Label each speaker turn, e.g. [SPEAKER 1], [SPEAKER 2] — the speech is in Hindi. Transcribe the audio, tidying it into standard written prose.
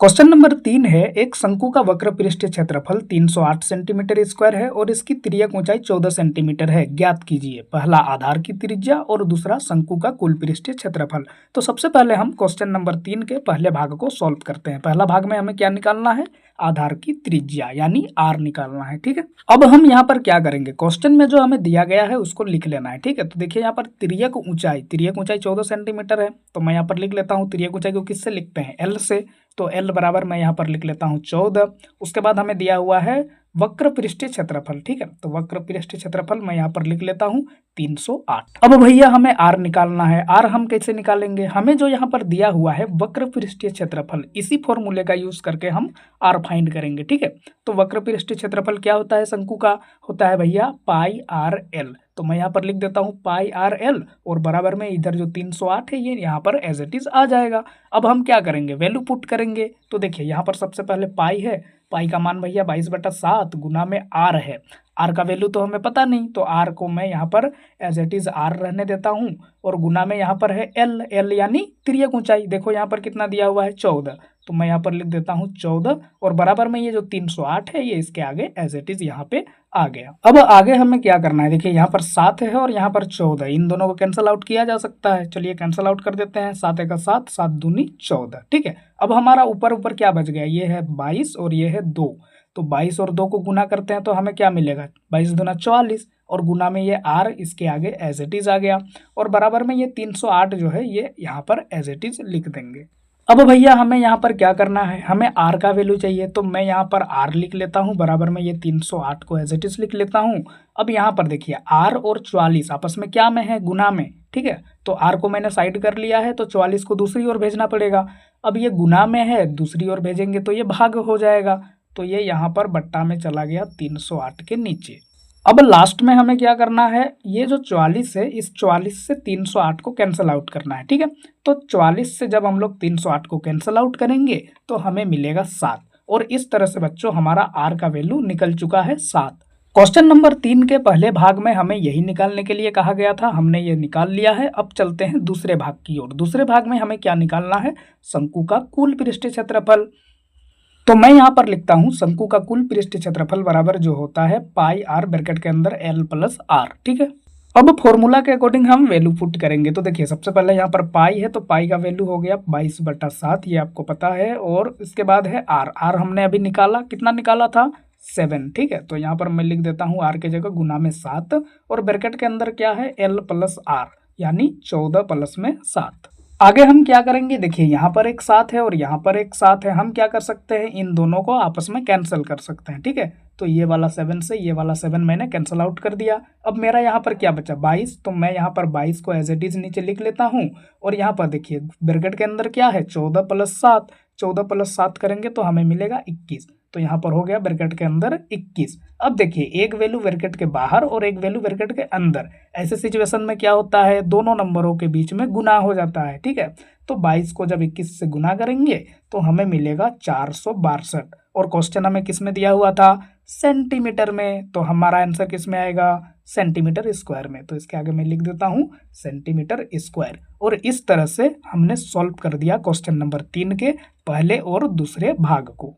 [SPEAKER 1] क्वेश्चन नंबर 3 है, एक शंकु का वक्र पृष्ठीय क्षेत्रफल 308 सेंटीमीटर स्क्वायर है और इसकी तिर्यक ऊंचाई 14 सेंटीमीटर है। ज्ञात कीजिए पहला आधार की त्रिज्या और दूसरा शंकु का कुल पृष्ठीय क्षेत्रफल। तो सबसे पहले हम क्वेश्चन नंबर 3 के पहले भाग को सॉल्व करते हैं। पहला भाग में हमें क्या निकालना है, आधार की त्रिज्या यानी आर निकालना है। ठीक है, अब हम यहाँ पर क्या करेंगे, क्वेश्चन में जो हमें दिया गया है उसको लिख लेना है। ठीक है, तो देखिए यहाँ पर तिर्यक ऊंचाई 14 सेंटीमीटर है, तो मैं यहाँ पर लिख लेता हूँ तिर्यक ऊंचाई को किससे लिखते हैं, एल से। तो एल बराबर मैं यहाँ पर लिख लेता हूँ 14। उसके बाद हमें दिया हुआ है वक्र पृष्ठीय क्षेत्रफल। ठीक है, तो वक्र पृष्ठीय क्षेत्रफल मैं यहाँ पर लिख लेता हूँ 308। अब भैया हमें आर निकालना है। आर हम कैसे निकालेंगे, हमें जो यहाँ पर दिया हुआ है वक्र पृष्ठीय क्षेत्रफल, इसी फॉर्मूले का यूज करके हम आर फाइंड करेंगे। ठीक है, तो वक्र पृष्ठीय क्षेत्रफल क्या होता है, शंकु का होता है भैया पाई आर एल। तो मैं यहाँ पर लिख देता हूँ पाई आर एल और बराबर में इधर जो 308 है ये यहाँ पर एज इट इज आ जाएगा। अब हम क्या करेंगे, वैल्यू पुट करेंगे। तो देखिए यहाँ पर सबसे पहले पाई है, पाई का मान भैया 22/7 गुना में आर है। आर का वैल्यू तो हमें पता नहीं, तो आर को मैं यहाँ पर एज इट इज आर रहने देता हूँ और गुना में यहाँ पर है एल। एल यानी तिर्यक ऊंचाई, देखो यहाँ पर कितना दिया हुआ है 14, तो मैं यहाँ पर लिख देता हूँ 14 और बराबर में ये जो 308 है ये इसके आगे एज इट इज यहाँ पे आ गया। अब आगे हमें क्या करना है, देखिए यहाँ पर 7 है और यहाँ पर 14, इन दोनों को कैंसिल आउट किया जा सकता है। चलिए कैंसिल आउट कर देते हैं, 7 का 7, 7 दूनी 14। ठीक है, अब हमारा ऊपर ऊपर क्या बच गया, ये है 22 और ये है 2। तो 22 और 2 को गुना करते हैं तो हमें क्या मिलेगा, 22 दूना 44 और गुना में ये आर इसके आगे एज इट इज आ गया और बराबर में ये 308 जो है ये यहाँ पर एज इट इज लिख देंगे। अब भैया हमें यहाँ पर क्या करना है, हमें आर का वैल्यू चाहिए, तो मैं यहाँ पर आर लिख लेता हूँ, बराबर में ये 308 को एज इट इज लिख लेता हूँ। अब यहाँ पर देखिए आर और 44 आपस में क्या में है, गुना में। ठीक है, तो आर को मैंने साइड कर लिया है, तो 44 को दूसरी ओर भेजना पड़ेगा। अब ये गुना में है, दूसरी ओर भेजेंगे तो ये भाग हो जाएगा, तो ये यहाँ पर बट्टा में चला गया 308 के नीचे। अब लास्ट में हमें क्या करना है, ये जो 44 है इस 44 से 308 को कैंसिल आउट करना है। ठीक है, तो 44 से जब हम लोग 308 को कैंसिल आउट करेंगे तो हमें मिलेगा 7 और इस तरह से बच्चों हमारा आर का वैल्यू निकल चुका है 7। क्वेश्चन नंबर 3 के पहले भाग में हमें यही निकालने के लिए कहा गया था, हमने ये निकाल लिया है। अब चलते हैं दूसरे भाग की ओर। दूसरे भाग में हमें क्या निकालना है, शंकु का कुल पृष्ठीय क्षेत्रफल। तो मैं यहाँ पर लिखता हूँ शंकु का कुल पृष्ठीय क्षेत्रफल बराबर जो होता है पाई आर ब्रैकेट के अंदर एल प्लस आर। ठीक है, अब फॉर्मूला के अकॉर्डिंग हम वैल्यू पुट करेंगे। तो देखिए सबसे पहले यहाँ पर पाई है, तो पाई का वैल्यू हो गया 22/7, ये आपको पता है। और इसके बाद है आर, आर हमने अभी निकाला, कितना निकाला था 7। ठीक है, तो यहाँ पर मैं लिख देता हूँ आर की जगह गुना में 7 और ब्रैकेट के अंदर क्या है एल प्लस आर यानी 14 प्लस में 7। आगे हम क्या करेंगे, देखिए यहाँ पर एक 7 है और यहाँ पर एक 7 है, हम क्या कर सकते हैं, इन दोनों को आपस में कैंसिल कर सकते हैं। ठीक है, तो ये वाला 7 से ये वाला 7 मैंने कैंसिल आउट कर दिया। अब मेरा यहाँ पर क्या बचा 22, तो मैं यहाँ पर 22 को एज इट इज नीचे लिख लेता हूँ और यहाँ पर देखिए ब्रैकेट के अंदर क्या है 14 + 7, 14 + 7 करेंगे तो हमें मिलेगा 21, तो यहाँ पर हो गया ब्रैकेट के अंदर 21। अब देखिए एक वैल्यू ब्रैकेट के बाहर और एक वैल्यू ब्रैकेट के अंदर, ऐसे सिचुएशन में क्या होता है, दोनों नंबरों के बीच में गुना हो जाता है। ठीक है, तो 22 को जब 21 से गुना करेंगे तो हमें मिलेगा 462 और क्वेश्चन हमें किस में दिया हुआ था, सेंटीमीटर में, तो हमारा आंसर किस में आएगा, सेंटीमीटर स्क्वायर में। तो इसके आगे मैं लिख देता हूँ सेंटीमीटर स्क्वायर। और इस तरह से हमने सॉल्व कर दिया क्वेश्चन नंबर 3 के पहले और दूसरे भाग को।